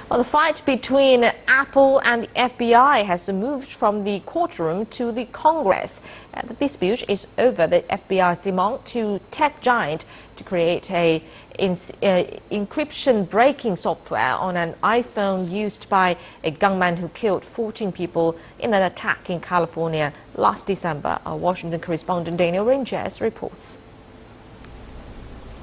Well, the fight between Apple and the FBI has moved from the courtroom to the Congress. The dispute is over the FBI's demand to tech giant to create a encryption breaking software on an iPhone used by a gunman who killed 14 people in an attack in California last December. Our Washington correspondent Daniel Ranges reports.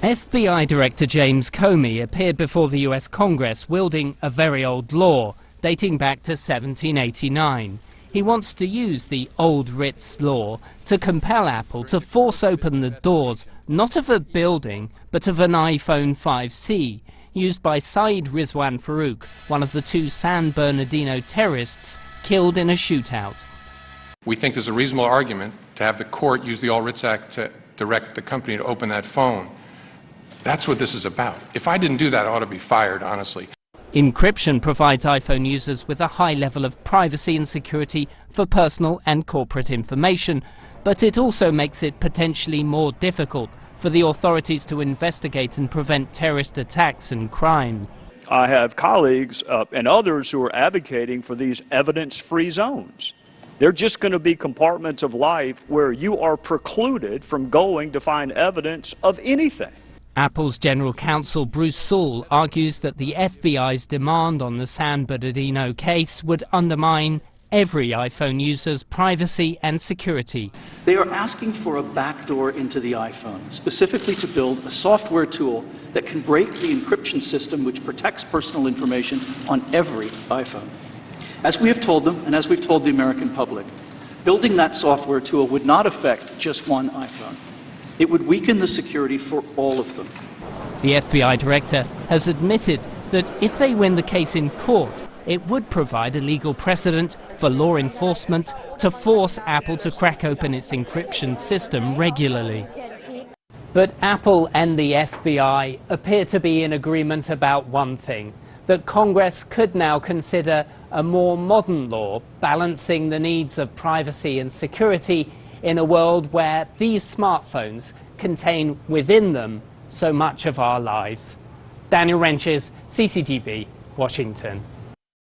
FBI Director James Comey appeared before the US Congress wielding a very old law dating back to 1789. He wants to use the old writs law to compel Apple to force open the doors not of a building but of an iPhone 5C used by Saeed Rizwan Farouk, one of the two San Bernardino terrorists killed in a shootout. We think there's a reasonable argument to have the court use the All Writs Act to direct the company to open that phone. That's what this is about. If I didn't do that, I ought to be fired, honestly. Encryption provides iPhone users with a high level of privacy and security for personal and corporate information, but it also makes it potentially more difficult for the authorities to investigate and prevent terrorist attacks and crime. I have colleagues and others who are advocating for these evidence-free zones. They're just going to be compartments of life where you are precluded from going to find evidence of anything. Apple's general counsel Bruce Sewell argues that the FBI's demand on the San Bernardino case would undermine every iPhone user's privacy and security. They are asking for a backdoor into the iPhone, specifically to build a software tool that can break the encryption system which protects personal information on every iPhone. As we have told them, and as we've told the American public, building that software tool would not affect just one iPhone. It would weaken the security for all of them. The FBI director has admitted that if they win the case in court, it would provide a legal precedent for law enforcement to force Apple to crack open its encryption system regularly. But Apple and the FBI appear to be in agreement about one thing, that Congress could now consider a more modern law balancing the needs of privacy and security in a world where these smartphones contain within them so much of our lives. Daniel Ranches, CCTV, Washington.